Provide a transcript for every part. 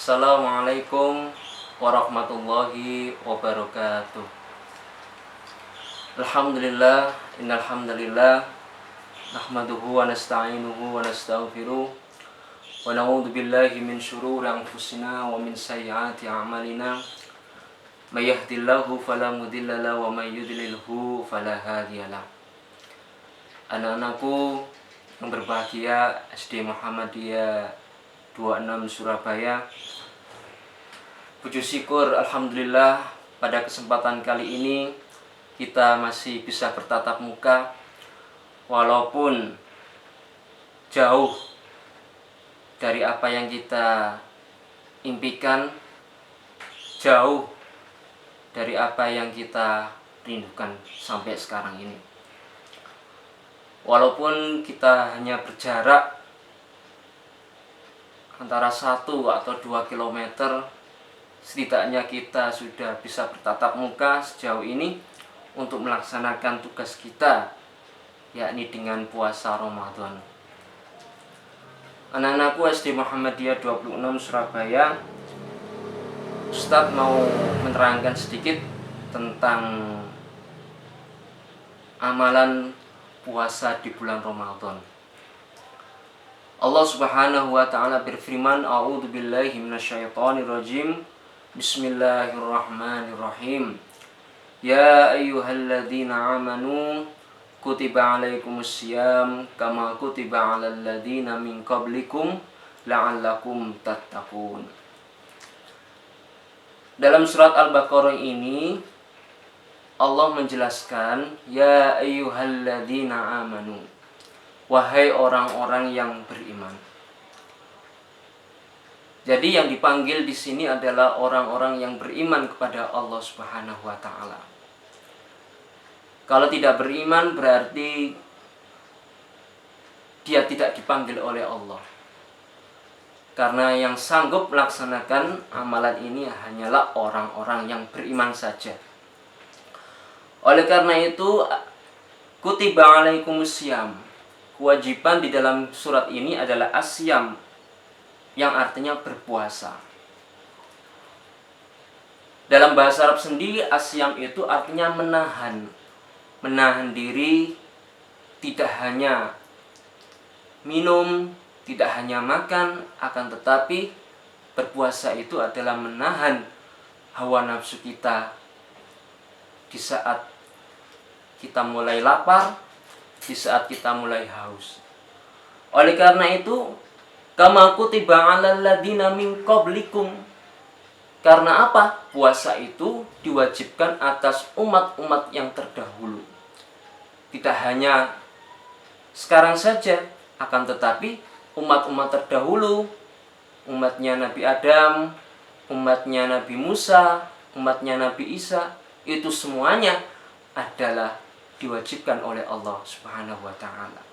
Assalamualaikum warahmatullahi wabarakatuh. Alhamdulillah, innal hamdalillah nahmaduhu wa nasta'inuhu wa nastaghfiruh wa na'udzu billahi min syururi anfusina wa min sayyiati a'malina. May yahdihillahu fala mudilla lahu wa may yudlilhu fala hadiyalah. Anak-anakku yang berbahagia, SD Muhammadiyah 26 Surabaya. Puji syukur alhamdulillah pada kesempatan kali ini kita masih bisa bertatap muka walaupun jauh dari apa yang kita impikan, jauh dari apa yang kita rindukan sampai sekarang ini. Walaupun kita hanya berjarak antara 1 atau 2 kilometer, setidaknya kita sudah bisa bertatap muka sejauh ini untuk melaksanakan tugas kita, yakni dengan puasa Ramadan. Anak-anakku SD Muhammadiyah 26 Surabaya, Ustadz mau menerangkan sedikit tentang amalan puasa di bulan Ramadan. Allah Subhanahu wa taala berfirman, A'udzu billahi minasyaitonir rajim. Bismillahirrahmanirrahim. Ya ayyuhalladzina amanu kutiba alaikumussyiyam kama kutiba alal ladzina min qablikum la'allakum tattaqun. Dalam surat Al-Baqarah ini Allah menjelaskan, ya ayyuhalladzina amanu, wahai orang-orang yang beriman. Jadi yang dipanggil di sini adalah orang-orang yang beriman kepada Allah Subhanahu wa taala. Kalau tidak beriman berarti dia tidak dipanggil oleh Allah. Karena yang sanggup melaksanakan amalan ini hanyalah orang-orang yang beriman saja. Oleh karena itu, kutiba alaikumussyiyam, kewajiban di dalam surat ini adalah asyam, yang artinya berpuasa. Dalam bahasa Arab sendiri, asyam itu artinya menahan. Menahan diri, tidak hanya minum, tidak hanya makan, akan tetapi berpuasa itu adalah menahan hawa nafsu kita di saat kita mulai lapar, di saat kita mulai haus. Oleh karena itu, kama kutiba 'alal ladzina min qablikum. Karena apa? Puasa itu diwajibkan atas umat-umat yang terdahulu. Tidak hanya sekarang saja, akan tetapi umat-umat terdahulu, umatnya Nabi Adam, umatnya Nabi Musa, umatnya Nabi Isa, itu semuanya adalah diwajibkan oleh Allah Subhanahu wa taala.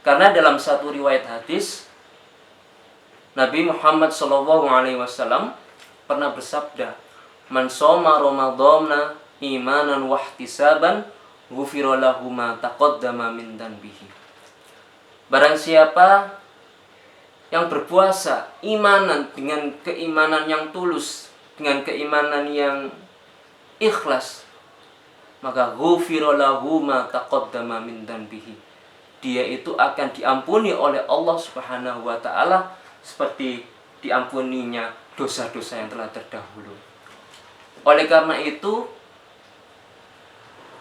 Karena dalam satu riwayat hadis, Nabi Muhammad SAW pernah bersabda, "Man shoma Ramadhana imanan wa ihtisaban, ghufira lahu ma taqaddama min dhanbihi." Barang siapa yang berpuasa imanan dengan keimanan yang tulus, dengan keimanan yang ikhlas, maka ghufira lahu ma taqaddama min dhanbihi. Dia itu akan diampuni oleh Allah Subhanahu wa taala seperti diampuninya dosa-dosa yang telah terdahulu. Oleh karena itu,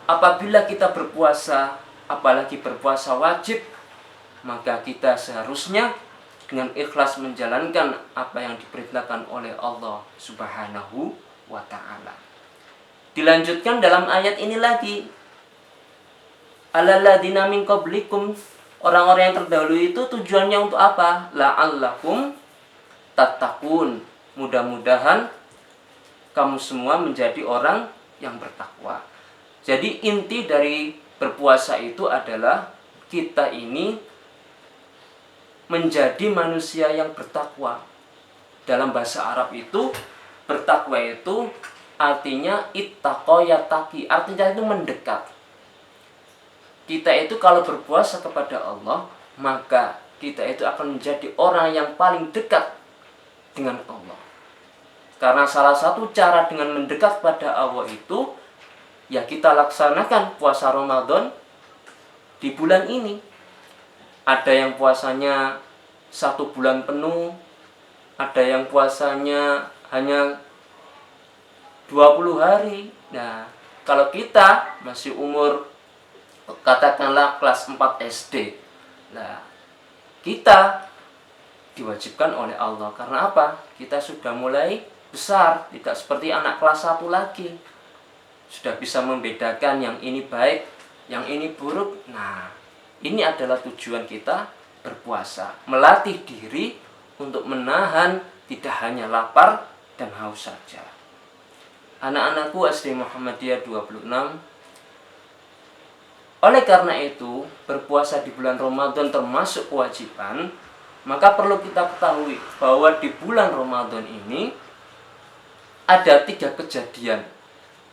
apabila kita berpuasa, apalagi berpuasa wajib, maka kita seharusnya dengan ikhlas menjalankan apa yang diperintahkan oleh Allah Subhanahu wa taala. Dilanjutkan dalam ayat ini lagi, alladzina min qablikum, orang-orang yang terdahulu itu tujuannya untuk apa? La'allakum tattaqun, mudah-mudahan kamu semua menjadi orang yang bertakwa. Jadi inti dari berpuasa itu adalah kita ini menjadi manusia yang bertakwa. Dalam bahasa Arab itu, bertakwa itu artinya ittaqa yattaqi, artinya itu mendekat. Kita itu kalau berpuasa kepada Allah, maka kita itu akan menjadi orang yang paling dekat dengan Allah. Karena salah satu cara dengan mendekat pada Allah itu ya kita laksanakan puasa Ramadan di bulan ini. Ada yang puasanya 1 bulan penuh, ada yang puasanya hanya 20 hari. Nah, kalau kita masih umur katakanlah kelas 4 SD, nah kita diwajibkan oleh Allah. Karena apa? Kita sudah mulai besar, tidak seperti anak kelas 1 lagi. Sudah bisa membedakan yang ini baik, yang ini buruk. Nah, ini adalah tujuan kita berpuasa, melatih diri untuk menahan tidak hanya lapar dan haus saja. Anak-anakku SD Muhammadiyah 26, oleh karena itu, berpuasa di bulan Ramadan termasuk kewajiban. Maka perlu kita ketahui bahwa di bulan Ramadan ini ada 3 kejadian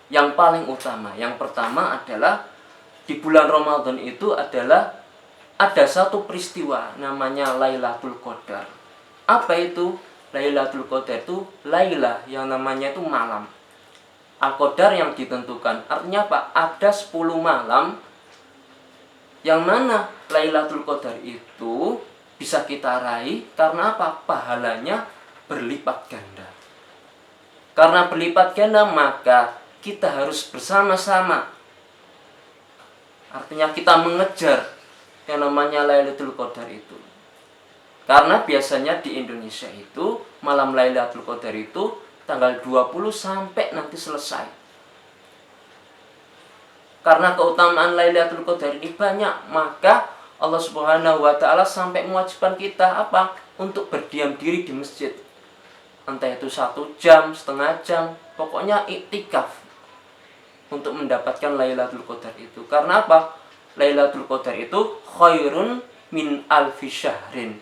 yang paling utama. Yang pertama adalah di bulan Ramadan itu adalah ada satu peristiwa namanya Lailatul Qadar. Apa itu? Lailatul Qadar itu Lailah yang namanya itu malam. Al-Qadar yang ditentukan. Artinya apa? Ada 10 malam yang mana Lailatul Qadar itu bisa kita raih karena apa? Pahalanya berlipat ganda. Karena berlipat ganda maka kita harus bersama-sama. Artinya kita mengejar yang namanya Lailatul Qadar itu. Karena biasanya di Indonesia itu malam Lailatul Qadar itu tanggal 20 sampai nanti selesai. Karena keutamaan Lailatul Qadar ini banyak, maka Allah Subhanahu wa taala sampai mewajibkan kita apa? Untuk berdiam diri di masjid. Entah itu 1 jam, setengah jam, pokoknya iktikaf untuk mendapatkan Lailatul Qadar itu. Karena apa? Lailatul Qadar itu khairun min alfi syahrin.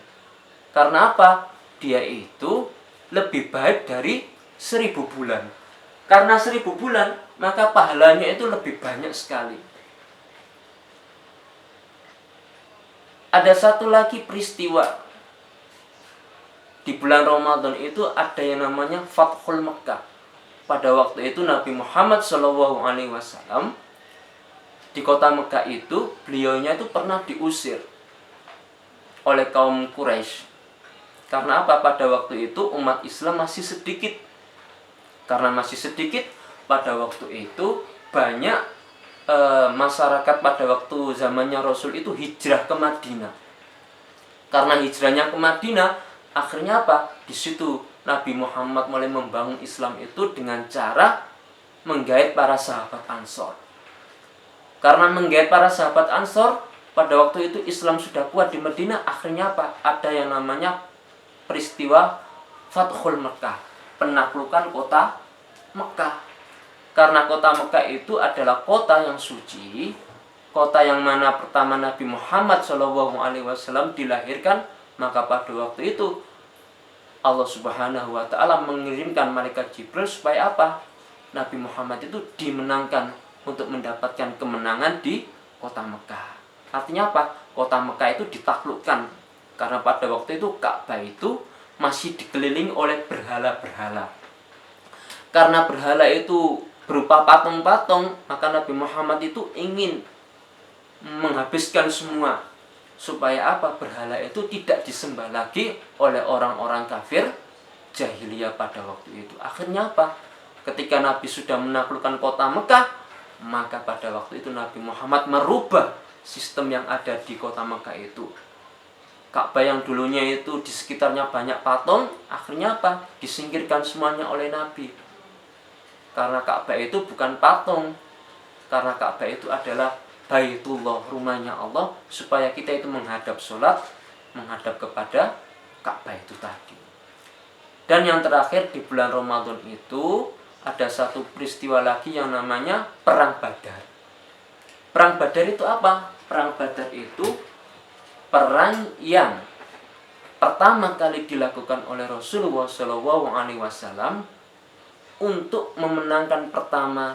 Karena apa? Dia itu lebih baik dari 1000 bulan. Karena 1000 bulan, maka pahalanya itu lebih banyak sekali. Ada satu lagi peristiwa di bulan Ramadan itu ada yang namanya Fathul Makkah. Pada waktu itu Nabi Muhammad SAW di kota Mekah itu beliaunya itu pernah diusir oleh kaum Quraisy. Karena apa? Pada waktu itu umat Islam masih sedikit. Karena masih sedikit, pada waktu itu banyak masyarakat pada waktu zamannya Rasul itu hijrah ke Madinah. Karena hijrahnya ke Madinah, akhirnya apa? Di situ Nabi Muhammad mulai membangun Islam itu dengan cara menggait para sahabat Ansor. Karena menggait para sahabat Ansor, pada waktu itu Islam sudah kuat di Madinah. Akhirnya apa? Ada yang namanya peristiwa Fathul Makkah, penaklukan kota Mekah. Karena kota Mekah itu adalah kota yang suci, kota yang mana pertama Nabi Muhammad SAW dilahirkan, maka pada waktu itu Allah Subhanahu wa taala mengirimkan malaikat Jibril supaya apa? Nabi Muhammad itu dimenangkan untuk mendapatkan kemenangan di kota Mekah. Artinya apa? Kota Mekah itu ditaklukkan karena pada waktu itu Ka'bah itu masih dikelilingi oleh berhala-berhala. Karena berhala itu berupa patung-patung, maka Nabi Muhammad itu ingin menghabiskan semua supaya apa? Berhala itu tidak disembah lagi oleh orang-orang kafir jahiliyah pada waktu itu. Akhirnya apa? Ketika Nabi sudah menaklukkan kota Mekah, maka pada waktu itu Nabi Muhammad merubah sistem yang ada di kota Mekah itu. Ka'bah yang dulunya itu di sekitarnya banyak patung, akhirnya apa? Disingkirkan semuanya oleh Nabi. Karena Ka'bah itu bukan patung. Karena Ka'bah itu adalah Baitullah, rumahnya Allah, supaya kita itu menghadap sholat, menghadap kepada Ka'bah itu tadi. Dan yang terakhir di bulan Ramadan itu ada satu peristiwa lagi yang namanya Perang Badar. Perang Badar itu apa? Perang Badar itu perang yang pertama kali dilakukan oleh Rasulullah SAW untuk memenangkan pertama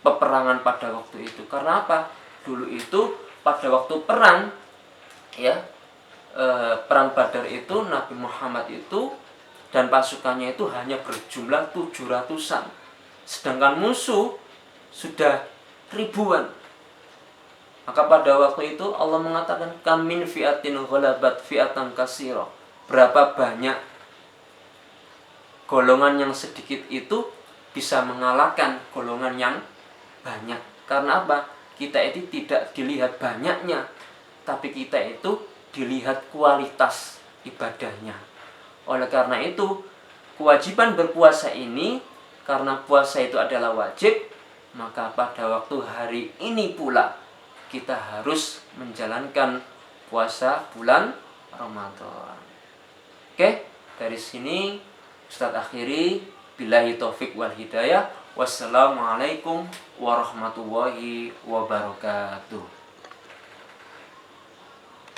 peperangan pada waktu itu. Karena apa? Dulu itu pada waktu perang, ya, perang Badar itu Nabi Muhammad itu dan pasukannya itu hanya berjumlah 700-an, sedangkan musuh sudah ribuan. Maka pada waktu itu Allah mengatakan kam min fi'atin ghalabat fi'atan katsira. Berapa banyak golongan yang sedikit itu bisa mengalahkan golongan yang banyak. Karena apa? Kita itu tidak dilihat banyaknya, tapi kita itu dilihat kualitas ibadahnya. Oleh karena itu, kewajiban berpuasa ini, karena puasa itu adalah wajib, maka pada waktu hari ini pula kita harus menjalankan puasa bulan Ramadan. Oke, dari sini Ustadz akhiri. Billahi taufik wal hidayah. Wassalamualaikum warahmatullahi wabarakatuh.